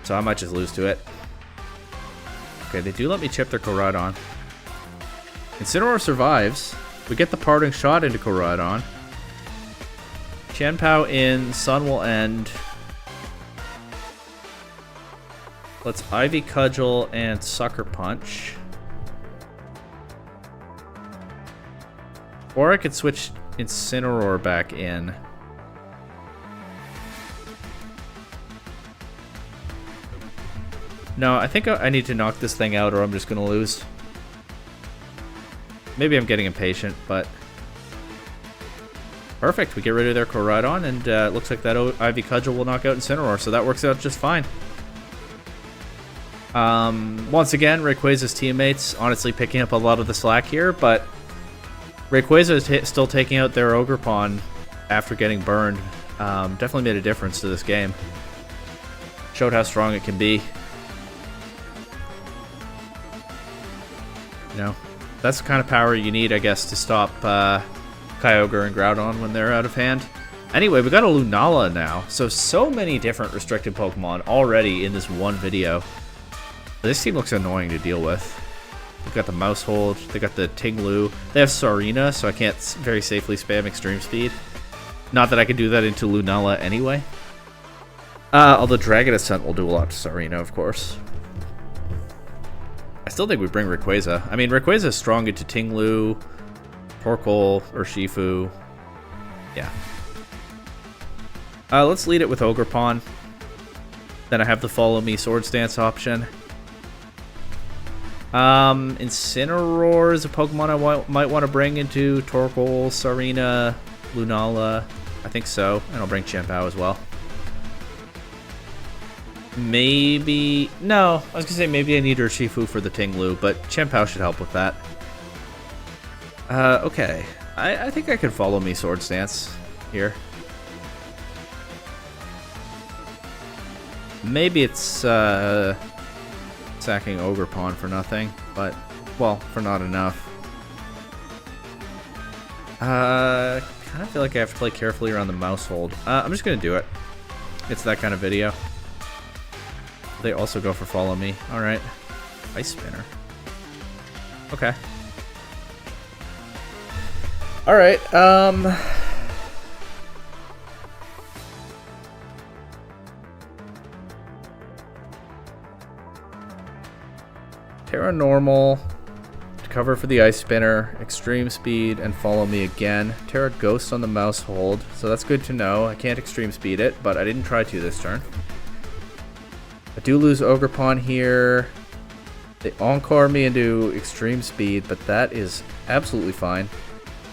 So I might just lose to it. Okay, they do let me chip their Koraidon. Incineroar survives. We get the Parting Shot into Koraidon. Chien-Pao in. Sun will end. Let's Ivy Cudgel and Sucker Punch. Or I could switch Incineroar back in. No, I think I need to knock this thing out or I'm just going to lose. Maybe I'm getting impatient, but... Perfect, we get rid of their Koraidon, and it looks like that Ivy Cudgel will knock out Incineroar, so that works out just fine. Once again, Rayquaza's teammates honestly picking up a lot of the slack here, but Rayquaza is still taking out their Ogerpon after getting burned. Definitely made a difference to this game. Showed how strong it can be. You know, that's the kind of power you need, I guess, to stop Kyogre and Groudon when they're out of hand. Anyway, we got a Lunala now. So many different restricted Pokemon already in this one video. This team looks annoying to deal with. They've got the Mousehold, they got the Tinglu. They have Sarina, so I can't very safely spam Extreme Speed. Not that I could do that into Lunala anyway. Although Dragon Ascent will do a lot to Sarina, of course. I still think we bring Rayquaza. I mean, Rayquaza is strong into Tinglu, Torkoal, or Shifu. Yeah. Let's lead it with Ogerpon. Then I have the Follow Me Swords Dance option. Incineroar is a Pokemon I might want to bring into Torkoal, Sarina, Lunala. I think so. And I'll bring Chien-Pao as well. Maybe... No, I was going to say maybe I need Urshifu for the Tinglu, but Chien-Pao should help with that. Okay. I think I can Follow Me Swords Dance here. Maybe it's sacking Ogerpon for nothing, but, well, for not enough. Kind of feel like I have to play carefully around the Mousehold. I'm just going to do it. It's that kind of video. They also go for Follow Me. Alright. Ice Spinner. Okay. Alright, Terra Normal to cover for the Ice Spinner, Extreme Speed, and Follow Me again. Terra Ghost on the Mousehold, so that's good to know. I can't Extreme Speed it, but I didn't try to this turn. I do lose Ogerpon here. They Encore me into Extreme Speed, but that is absolutely fine,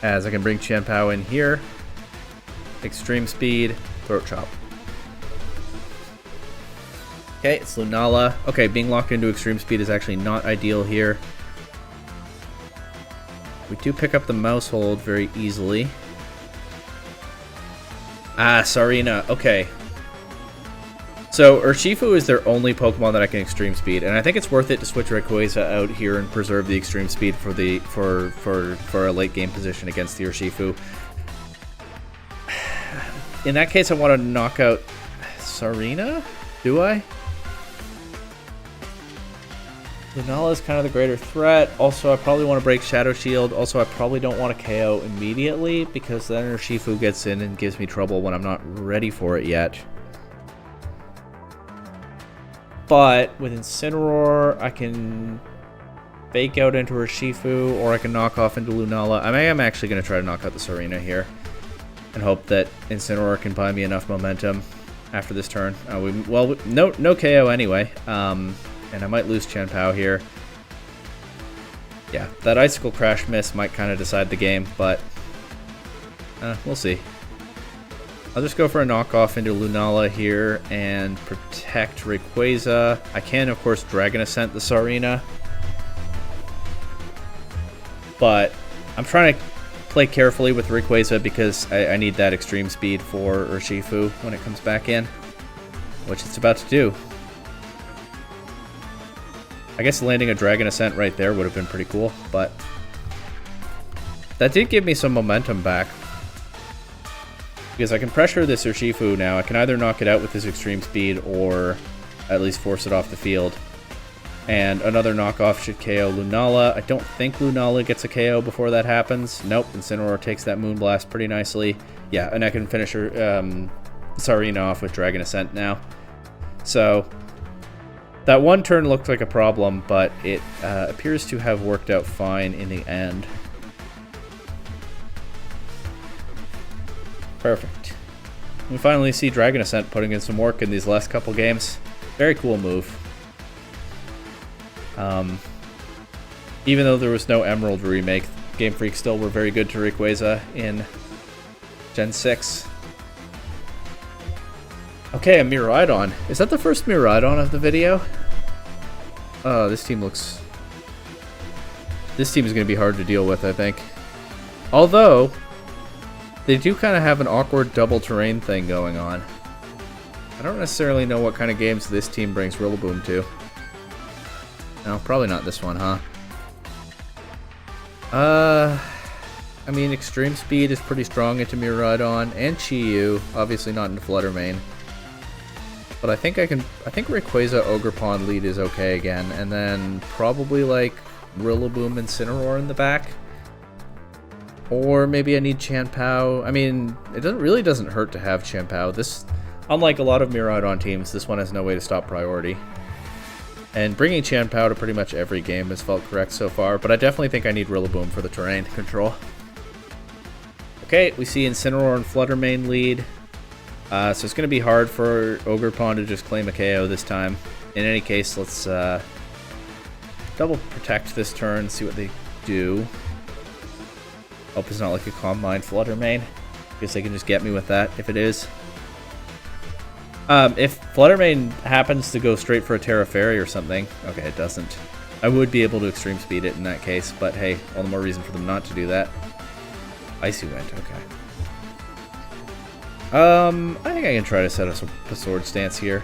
as I can bring Chien-Pao in here. Extreme Speed, Throat Chop. Okay, it's Lunala. Okay, being locked into Extreme Speed is actually not ideal here. We do pick up the Mousehold very easily. Sarina. Okay. So, Urshifu is their only Pokemon that I can Extreme Speed, and I think it's worth it to switch Rayquaza out here and preserve the Extreme Speed for a late game position against the Urshifu. In that case, I want to knock out Sarina? Do I? Lunala is kind of the greater threat. Also, I probably want to break Shadow Shield. Also, I probably don't want to KO immediately, because then Urshifu gets in and gives me trouble when I'm not ready for it yet. But with Incineroar, I can fake out into Urshifu, or I can knock off into Lunala. I am actually going to try to knock out the Sarina here and hope that Incineroar can buy me enough momentum. after this turn. No KO anyway. And I might lose Chien-Pao here. Yeah, that Icicle Crash miss might kind of decide the game, but we'll see. I'll just go for a knockoff into Lunala here and protect Rayquaza. I can, of course, Dragon Ascent the Sarina. But I'm trying to play carefully with Rayquaza because I need that extreme speed for Urshifu when it comes back in, which it's about to do. I guess landing a Dragon Ascent right there would have been pretty cool, but that did give me some momentum back. Because I can pressure this Urshifu now. I can either knock it out with his extreme speed or at least force it off the field. And another knockoff should KO Lunala. I don't think Lunala gets a KO before that happens. Nope, Incineroar takes that Moonblast pretty nicely. Yeah, and I can finish her Sarina off with Dragon Ascent now. So that one turn looked like a problem, but it appears to have worked out fine in the end. Perfect. We finally see Dragon Ascent putting in some work in these last couple games. Very cool move. Even though there was no Emerald remake, Game Freak still were very good to Rayquaza in Gen 6. Okay, a Miraidon. Is that the first Miraidon of the video? Oh, this team is going to be hard to deal with, I think. Although they do kind of have an awkward double terrain thing going on. I don't necessarily know what kind of games this team brings Rillaboom to. No, probably not this one, huh? I mean, Extreme Speed is pretty strong into Miraidon and Chi-Yu. Obviously not into Flutter Mane. But I think Rayquaza Ogerpon lead is okay again. And then probably like Rillaboom and Incineroar in the back. Or maybe I need Chien-Pao. I mean, it really doesn't hurt to have Chien-Pao. This, unlike a lot of Miraidon teams, this one has no way to stop priority. And bringing Chien-Pao to pretty much every game has felt correct so far, but I definitely think I need Rillaboom for the terrain control. Okay, we see Incineroar and Flutter Mane lead. So it's going to be hard for Ogerpon to just claim a KO this time. In any case, let's double protect this turn, see what they do. Hope it's not like a Calm Mind Flutter Mane. Guess they can just get me with that if it is. If Flutter Mane happens to go straight for a Terra Fairy or something, okay, it doesn't. I would be able to Extreme Speed it in that case, but hey, all the more reason for them not to do that. Icy Wind, okay. I think I can try to set us a Sword Stance here.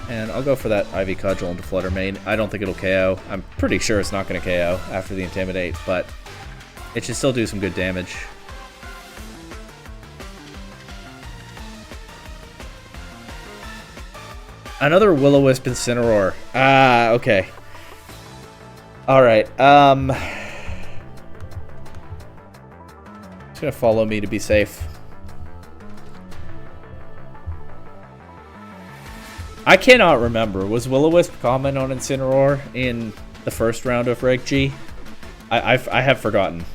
And I'll go for that Ivy Cudgel into Flutter Mane. I don't think it'll KO. I'm pretty sure it's not going to KO after the Intimidate, but it should still do some good damage. Another Will-O-Wisp Incineroar. Ah, okay. Alright, it's gonna follow me to be safe. I cannot remember. Was Will-O-Wisp common on Incineroar in the first round of Reg G? I have forgotten.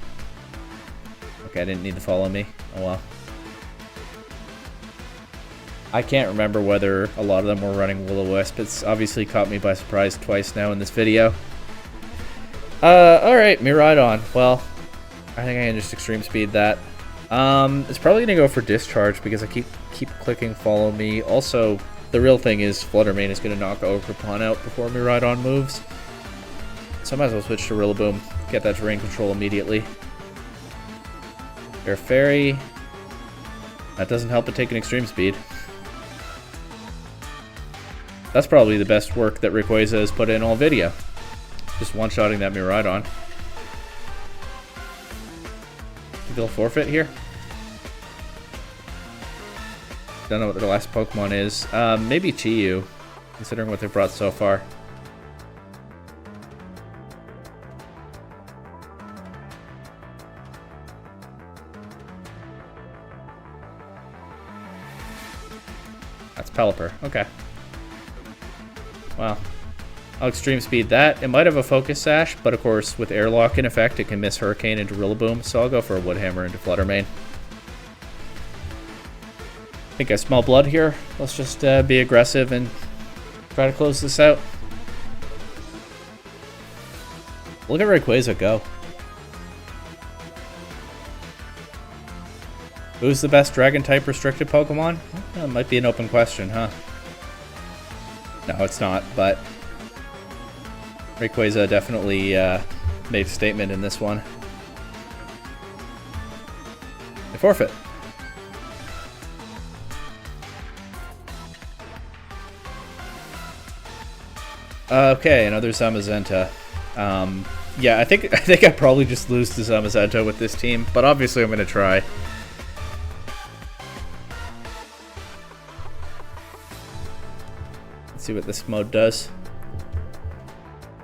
Okay, I didn't need to follow me. Oh well. I can't remember whether a lot of them were running Will-O-Wisp. It's obviously caught me by surprise twice now in this video. Alright, Miraidon. Well, I think I can just Extreme Speed that. It's probably going to go for Discharge because I keep clicking Follow Me. Also, the real thing is Flutter Mane is going to knock Ogerpon out before Miraidon moves. So I might as well switch to Rillaboom. Get that terrain control immediately. Air Fairy. That doesn't help it take an Extreme Speed. That's probably the best work that Rayquaza has put in all video. Just one-shotting that Miraidon. Think they'll forfeit here? Don't know what their last Pokemon is. Maybe Chi-Yu, considering what they've brought so far. That's Pelipper. Okay. Wow. I'll Extreme Speed that. It might have a Focus Sash, but of course, with Airlock in effect, it can miss Hurricane into Rillaboom, so I'll go for a Wood Hammer into Flutter Mane. think I smell blood here. Let's just be aggressive and try to close this out. Look at Rayquaza go. Who's the best Dragon-type restricted Pokemon? That might be an open question, huh? No, it's not, but Rayquaza definitely made a statement in this one. They forfeit. Okay, another Zamazenta. Yeah, I think I probably just lose to Zamazenta with this team, but obviously I'm gonna try. Let's see what this mode does.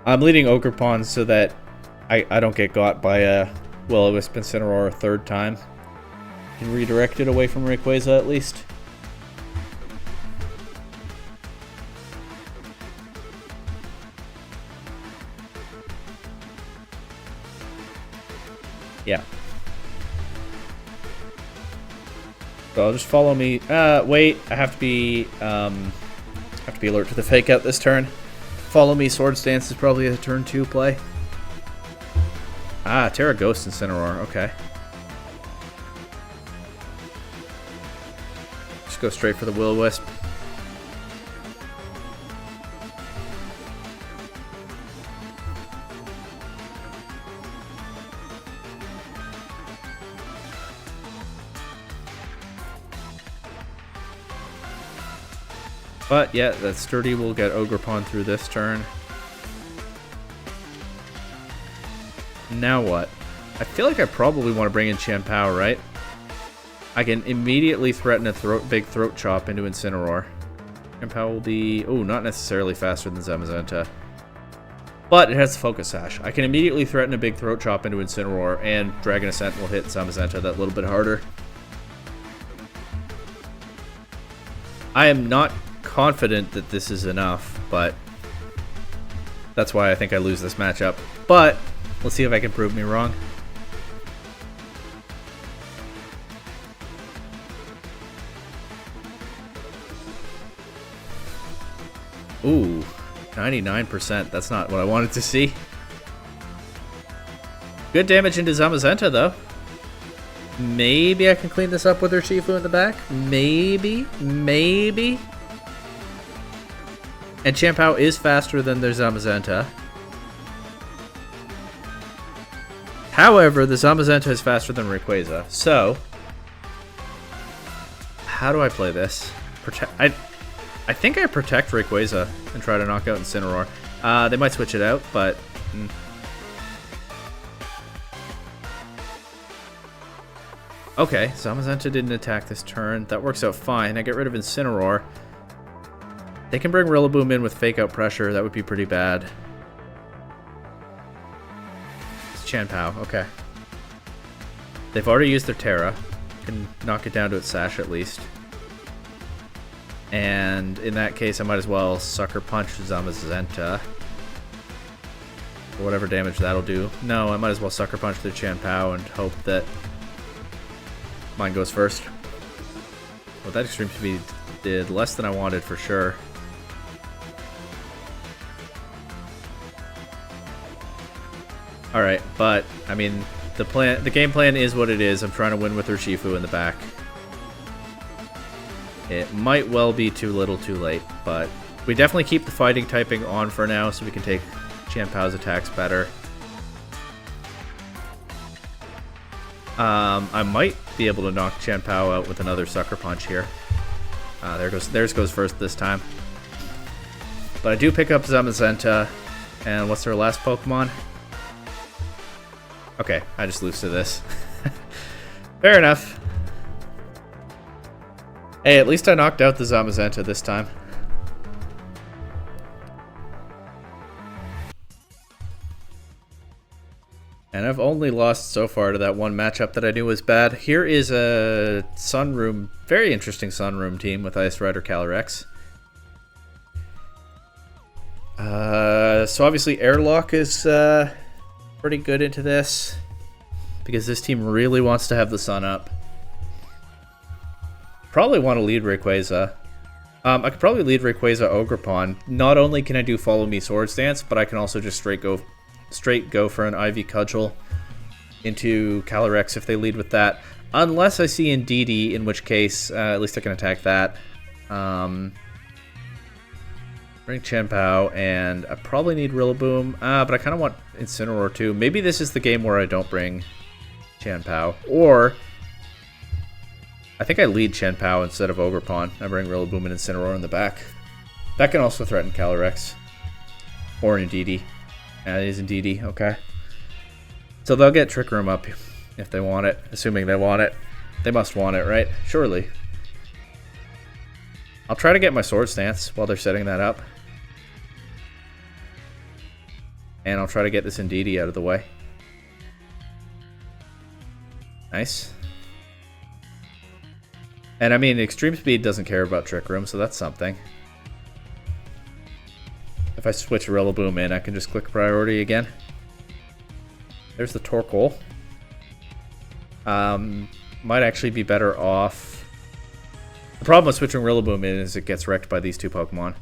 I'm leading Ogerpon so that I don't get got by a Will-O-Wisp Incineroar a third time. Can redirect it away from Rayquaza at least. Yeah. So I'll just follow me. Wait, I have to be alert to the fake out this turn. Follow me. Swords Dance is probably a turn 2 play. Ah, Terra Ghost Incineroar. Okay. Just go straight for the Will-O-Wisp. But yeah, that Sturdy will get Ogerpon through this turn. Now what? I feel like I probably want to bring in Chien-Pao, right? I can immediately threaten a big Throat Chop into Incineroar. Chien-Pao will be... oh, not necessarily faster than Zamazenta. But it has Focus Sash. I can immediately threaten a big Throat Chop into Incineroar, and Dragon Ascent will hit Zamazenta that little bit harder. I am not confident that this is enough, but that's why I think I lose this matchup. But let's see if I can prove me wrong. Ooh, 99%. That's not what I wanted to see. Good damage into Zamazenta, though. Maybe I can clean this up with Urshifu in the back. Maybe. And Chien-Pao is faster than their Zamazenta. However, the Zamazenta is faster than Rayquaza. So, how do I play this? I think I protect Rayquaza and try to knock out Incineroar. They might switch it out, but... Okay, Zamazenta didn't attack this turn. That works out fine. I get rid of Incineroar. They can bring Rillaboom in with Fake Out Pressure. That would be pretty bad. It's Chien-Pao. Okay. They've already used their Terra. Can knock it down to its Sash at least. And in that case, I might as well Sucker Punch Zamazenta. For whatever damage that'll do. No, I might as well Sucker Punch the Chien-Pao and hope that mine goes first. Well, that Extreme Speed did less than I wanted for sure. Alright, but, I mean, the game plan is what it is. I'm trying to win with Urshifu in the back. It might well be too little too late, but we definitely keep the fighting typing on for now so we can take Chien-Pao's attacks better. I might be able to knock Chien-Pao out with another Sucker Punch here. Theirs goes first this time. But I do pick up Zamazenta, and what's their last Pokemon? Okay, I just lose to this. Fair enough. Hey, at least I knocked out the Zamazenta this time. And I've only lost so far to that one matchup that I knew was bad. Here is a Sunroom, very interesting Sunroom team with Ice Rider Calyrex. So obviously Airlock is pretty good into this because this team really wants to have the sun up. probably want to lead Rayquaza. I could probably lead Rayquaza Ogerpon. Not only can I do Follow Me Swords Dance, but I can also just straight go for an Ivy Cudgel into Calyrex if they lead with that. Unless I see Indeedee, in which case at least I can attack that. Bring Chien-Pao, and I probably need Rillaboom, but I kind of want Incineroar too. Maybe this is the game where I don't bring Chien-Pao, or I think I lead Chien-Pao instead of Ogerpon. I bring Rillaboom and Incineroar in the back. That can also threaten Calyrex. Or Indeedee. Yeah, it is Indeedee, okay. So they'll get Trick Room up if they want it, assuming they want it. They must want it, right? Surely. I'll try to get my Swords Dance while they're setting that up. And I'll try to get this Indeedee out of the way. Nice. And I mean, Extreme Speed doesn't care about Trick Room, so that's something. If I switch Rillaboom in, I can just click priority again. There's the Torkoal. Might actually be better off. The problem with switching Rillaboom in is it gets wrecked by these two Pokemon.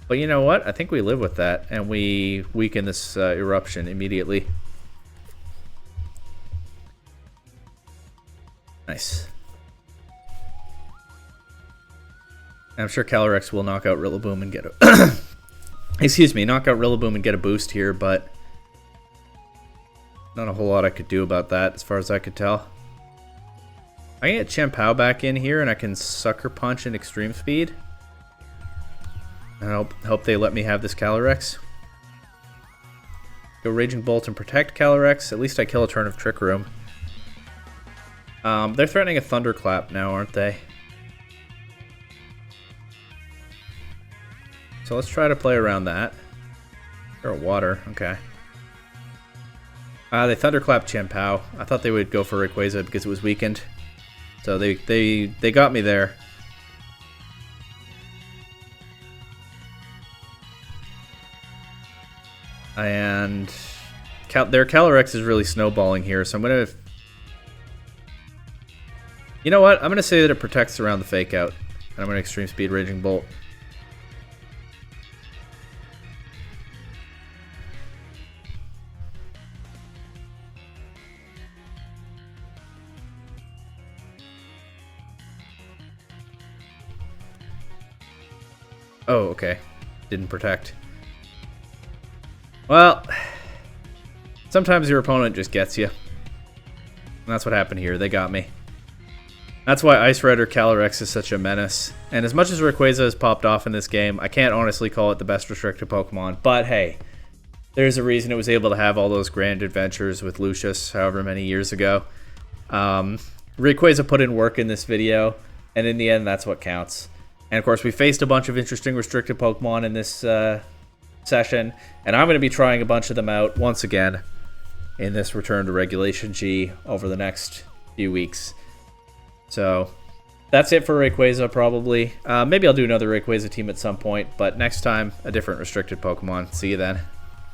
But you know what? I think we live with that, and we weaken this Eruption immediately. Nice. I'm sure Calyrex will knock out Rillaboom and get a... Excuse me, knock out Rillaboom and get a boost here, but... not a whole lot I could do about that, as far as I could tell. I can get Chien-Pao back in here, and I can Sucker Punch and Extreme Speed. And I hope they let me have this Calyrex. Go Raging Bolt and protect Calyrex. At least I kill a turn of Trick Room. They're threatening a Thunderclap now, aren't they? So let's try to play around that. Or Water, okay. They Thunderclap Chien-Pao. I thought they would go for Rayquaza because it was weakened. So they got me there. And their Calyrex is really snowballing here, so I'm going to... You know what? I'm going to say that it protects around the Fake Out. And I'm going to Extreme Speed Raging Bolt. Oh, okay. Didn't protect. Well, sometimes your opponent just gets you. And that's what happened here. They got me. That's why Ice Rider Calyrex is such a menace. And as much as Rayquaza has popped off in this game, I can't honestly call it the best restricted Pokemon. But hey, there's a reason it was able to have all those grand adventures with Lucius however many years ago. Rayquaza put in work in this video, and in the end, that's what counts. And of course, we faced a bunch of interesting restricted Pokemon in this session, and I'm going to be trying a bunch of them out once again in this Return to Regulation G over the next few weeks. So that's it for Rayquaza, probably. Maybe I'll do another Rayquaza team at some point, but next time, a different restricted Pokemon. See you then.